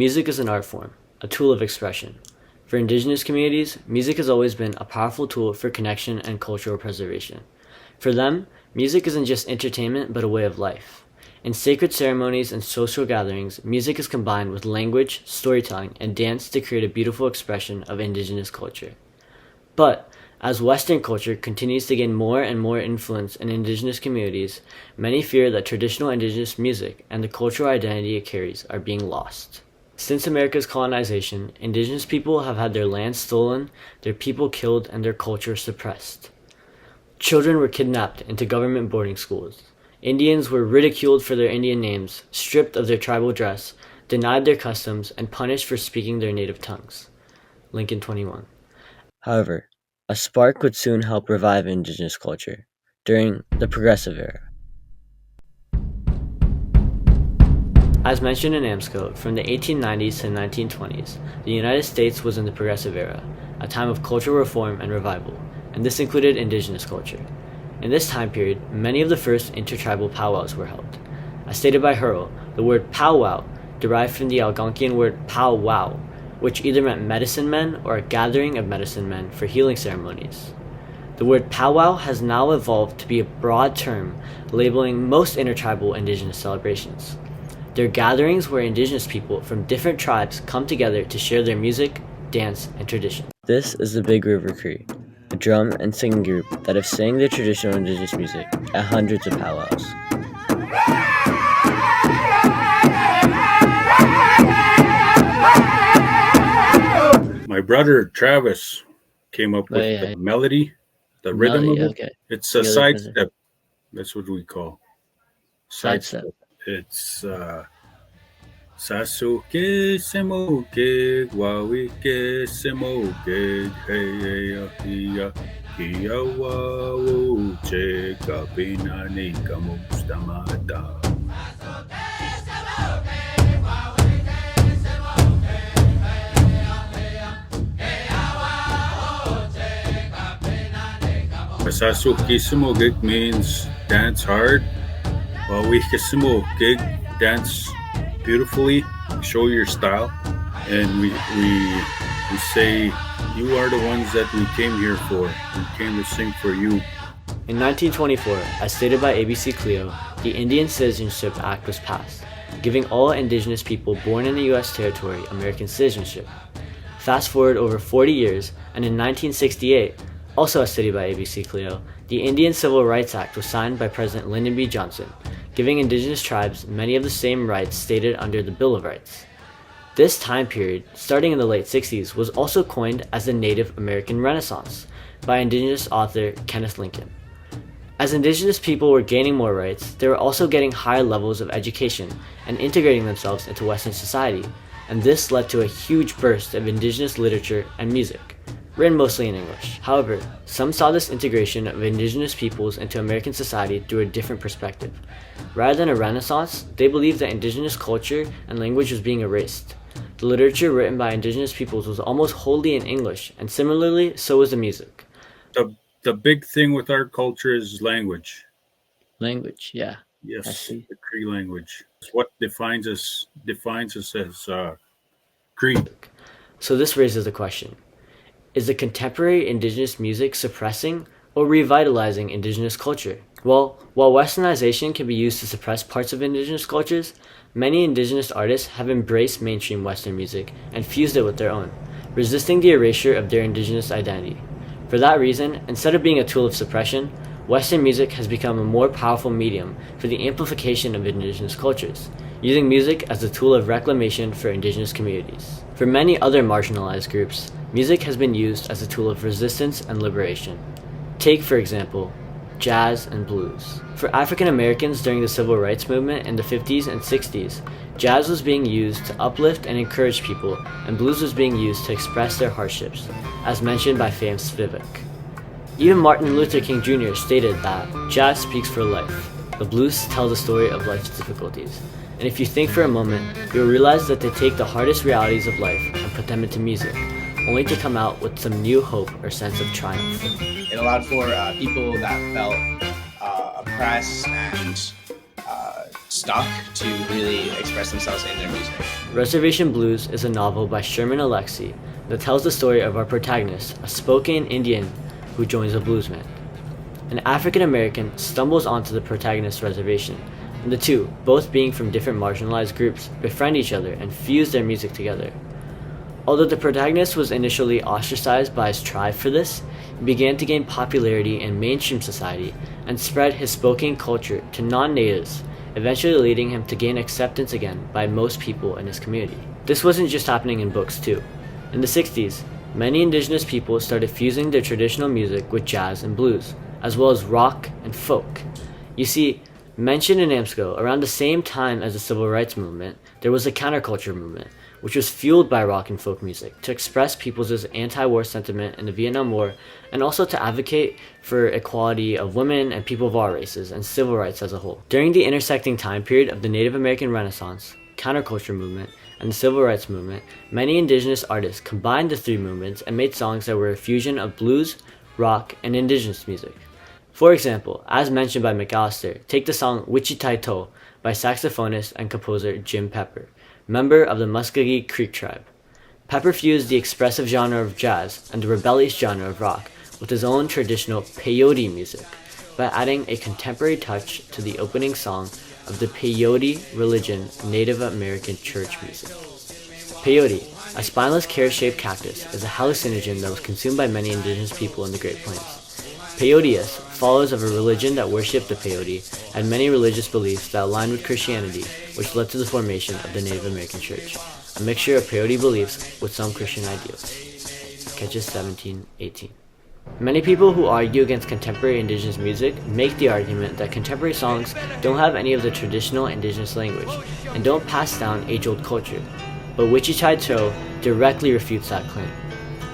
Music is an art form, a tool of expression. For Indigenous communities, music has always been a powerful tool for connection and cultural preservation. For them, music isn't just entertainment but a way of life. In sacred ceremonies and social gatherings, music is combined with language, storytelling, and dance to create a beautiful expression of Indigenous culture. But as Western culture continues to gain more and more influence in Indigenous communities, many fear that traditional Indigenous music and the cultural identity it carries are being lost. Since America's colonization, Indigenous people have had their lands stolen, their people killed, and their culture suppressed. Children were kidnapped into government boarding schools. Indians were ridiculed for their Indian names, stripped of their tribal dress, denied their customs, and punished for speaking their native tongues. Lincoln 21. However, a spark would soon help revive Indigenous culture during the Progressive Era. As mentioned in AMSCO, from the 1890s to 1920s, the United States was in the Progressive Era, a time of cultural reform and revival, and this included Indigenous culture. In this time period, many of the first intertribal powwows were held. As stated by Hurrell, the word powwow derived from the Algonquian word pow-wow, which either meant medicine men or a gathering of medicine men for healing ceremonies. The word powwow has now evolved to be a broad term labeling most intertribal Indigenous celebrations. They're gatherings where Indigenous people from different tribes come together to share their music, dance, and tradition. This is the Big River Cree, a drum and singing group that have sang their traditional Indigenous music at hundreds of powwows. My brother Travis came up with the melody, the rhythm of it. Okay. It's a sidestep. That's what we call Sidestep. It's Sasuke semoke wawike semoke heya hiya wawu che kapina ni kamustamata. Sasuke semoke means dance hard. Wawike semoke, dance beautifully, show your style, and we say you are the ones that we came here for. We came to sing for you. In 1924, as stated by ABC Clio, the Indian Citizenship Act was passed, giving all Indigenous people born in the U.S. territory American citizenship. Fast forward over 40 years, and in 1968, also as stated by ABC Clio, the Indian Civil Rights Act was signed by President Lyndon B. Johnson, giving Indigenous tribes many of the same rights stated under the Bill of Rights. This time period, starting in the late 60s, was also coined as the Native American Renaissance by Indigenous author Kenneth Lincoln. As Indigenous people were gaining more rights, they were also getting higher levels of education and integrating themselves into Western society, and this led to a huge burst of Indigenous literature and music, written mostly in English. However, some saw this integration of Indigenous peoples into American society through a different perspective. Rather than a renaissance, they believed that Indigenous culture and language was being erased. The literature written by Indigenous peoples was almost wholly in English, and similarly, so was the music. The big thing with our culture is language. Language, yeah. Yes, the Cree language. It's what defines us as Cree. So this raises the question. Is the contemporary Indigenous music suppressing or revitalizing Indigenous culture? Well, while Westernization can be used to suppress parts of Indigenous cultures, many Indigenous artists have embraced mainstream Western music and fused it with their own, resisting the erasure of their Indigenous identity. For that reason, instead of being a tool of suppression, Western music has become a more powerful medium for the amplification of Indigenous cultures, using music as a tool of reclamation for Indigenous communities. For many other marginalized groups, music has been used as a tool of resistance and liberation. Take, for example, jazz and blues. For African Americans during the Civil Rights Movement in the 50s and 60s, jazz was being used to uplift and encourage people, and blues was being used to express their hardships, as mentioned by Fame Spivak. Even Martin Luther King Jr. stated that jazz speaks for life. The blues tell the story of life's difficulties. And if you think for a moment, you'll realize that they take the hardest realities of life and put them into music, only to come out with some new hope or sense of triumph. It allowed for people that felt oppressed and stuck to really express themselves in their music. Reservation Blues is a novel by Sherman Alexie that tells the story of our protagonist, a Spokane Indian who joins a bluesman. An African American stumbles onto the protagonist's reservation, and the two, both being from different marginalized groups, befriend each other and fuse their music together. Although the protagonist was initially ostracized by his tribe for this, he began to gain popularity in mainstream society and spread his Spokane culture to non-natives, eventually leading him to gain acceptance again by most people in his community. This wasn't just happening in books too. In the 60s, many indigenous people started fusing their traditional music with jazz and blues, as well as rock and folk. You see, mentioned in AMSCO, around the same time as the Civil Rights Movement, there was a counterculture movement, which was fueled by rock and folk music to express people's anti-war sentiment in the Vietnam War and also to advocate for equality of women and people of all races and civil rights as a whole. During the intersecting time period of the Native American Renaissance, counterculture movement, and the Civil Rights Movement, many indigenous artists combined the three movements and made songs that were a fusion of blues, rock, and indigenous music. For example, as mentioned by McAllister, take the song Wichita To by saxophonist and composer Jim Pepper, member of the Muskogee Creek tribe. Pepper fused the expressive genre of jazz and the rebellious genre of rock with his own traditional peyote music by adding a contemporary touch to the opening song of the peyote religion Native American church music. Peyote, a spineless carrot-shaped cactus, is a hallucinogen that was consumed by many indigenous people in the Great Plains. Peyotists, followers of a religion that worshipped the peyote, had many religious beliefs that aligned with Christianity, which led to the formation of the Native American Church, a mixture of peyote beliefs with some Christian ideals. Catches 1718. Many people who argue against contemporary indigenous music make the argument that contemporary songs don't have any of the traditional indigenous language and don't pass down age-old culture, but Wichita To directly refutes that claim.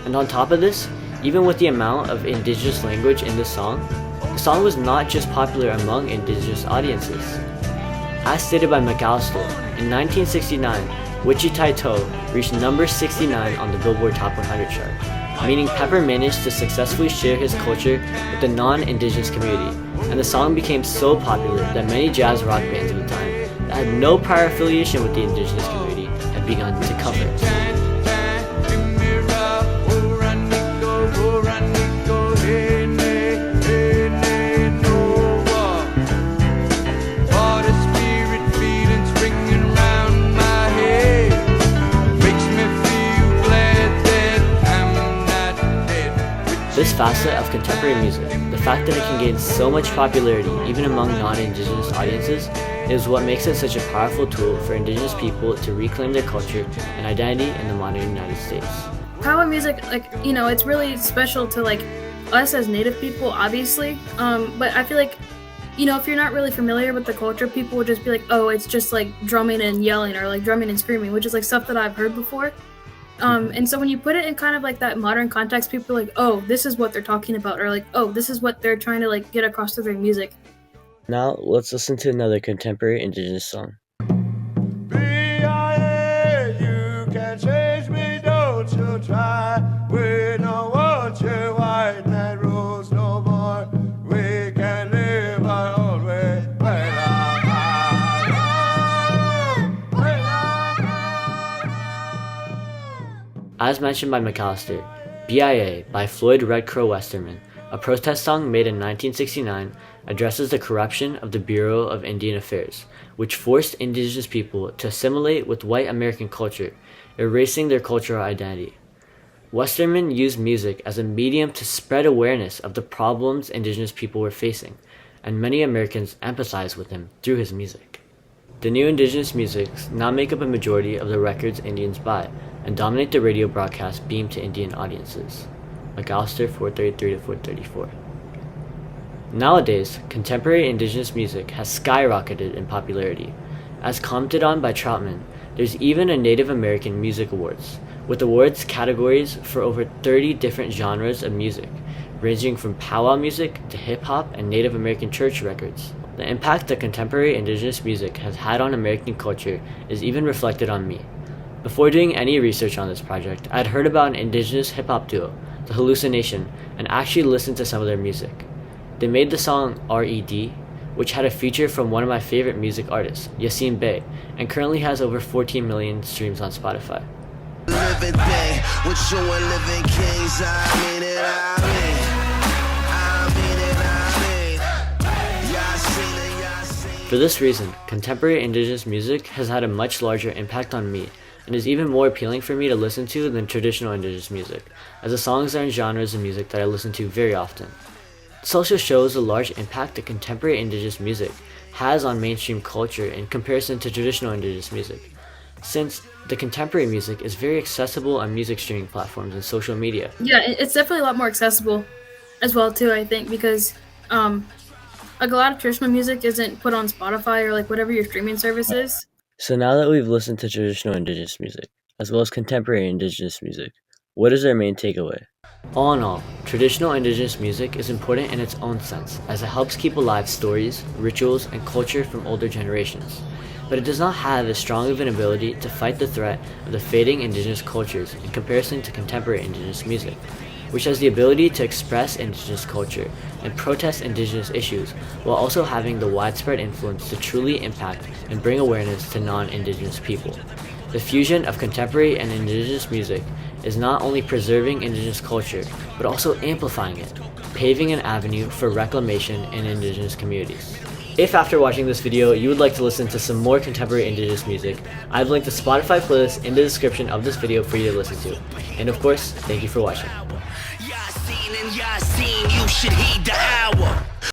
And on top of this, even with the amount of indigenous language in this song, the song was not just popular among indigenous audiences. As stated by McAllister, in 1969, Wichita To reached number 69 on the Billboard Top 100 chart, meaning Pepper managed to successfully share his culture with the non-indigenous community, and the song became so popular that many jazz rock bands of the time that had no prior affiliation with the indigenous community had begun to cover it. This facet of contemporary music, the fact that it can gain so much popularity even among non-indigenous audiences, is what makes it such a powerful tool for indigenous people to reclaim their culture and identity in the modern United States. Powwow music, it's really special to us as Native people, obviously. But I feel like, if you're not really familiar with the culture, people would just be like, oh, it's just drumming and yelling or drumming and screaming, which is stuff that I've heard before. And so when you put it in kind of that modern context, people are like, oh, this is what they're talking about, or oh, this is what they're trying to get across through their music. Now let's listen to another contemporary indigenous song. You can change me, don't you try. We don't want your white man rules no more. We can live our own way. As mentioned by McAllister, BIA by Floyd Red Crow Westerman, a protest song made in 1969, addresses the corruption of the Bureau of Indian Affairs, which forced indigenous people to assimilate with white American culture, erasing their cultural identity. Westerman used music as a medium to spread awareness of the problems indigenous people were facing, and many Americans empathized with him through his music. The new indigenous musics now make up a majority of the records Indians buy and dominate the radio broadcasts beamed to Indian audiences. McAllister 433 to 434. Nowadays, contemporary indigenous music has skyrocketed in popularity. As commented on by Troutman, there's even a Native American Music Awards, with awards categories for over 30 different genres of music, ranging from powwow music to hip-hop and Native American church records. The impact that contemporary indigenous music has had on American culture is even reflected on me. Before doing any research on this project, I had heard about an indigenous hip-hop duo, The Hallucination, and actually listened to some of their music. They made the song R.E.D., which had a feature from one of my favorite music artists, Yassine Bey, and currently has over 14 million streams on Spotify. Living thing with you and living kings. I mean it, I mean. For this reason, contemporary Indigenous music has had a much larger impact on me and is even more appealing for me to listen to than traditional Indigenous music, as the songs are in genres of music that I listen to very often. This also shows the large impact that contemporary Indigenous music has on mainstream culture in comparison to traditional Indigenous music, since the contemporary music is very accessible on music streaming platforms and social media. Yeah, it's definitely a lot more accessible as well too, I think, because like a lot of traditional music isn't put on Spotify or like whatever your streaming service is. So now that we've listened to traditional Indigenous music, as well as contemporary Indigenous music, what is our main takeaway? All in all, traditional Indigenous music is important in its own sense, as it helps keep alive stories, rituals, and culture from older generations. But it does not have as strong of an ability to fight the threat of the fading Indigenous cultures in comparison to contemporary Indigenous music, which has the ability to express Indigenous culture and protest Indigenous issues, while also having the widespread influence to truly impact and bring awareness to non-Indigenous people. The fusion of contemporary and Indigenous music is not only preserving Indigenous culture, but also amplifying it, paving an avenue for reclamation in Indigenous communities. If after watching this video you would like to listen to some more contemporary Indigenous music, I've linked the Spotify playlist in the description of this video for you to listen to. And of course, thank you for watching. You should heed the hour.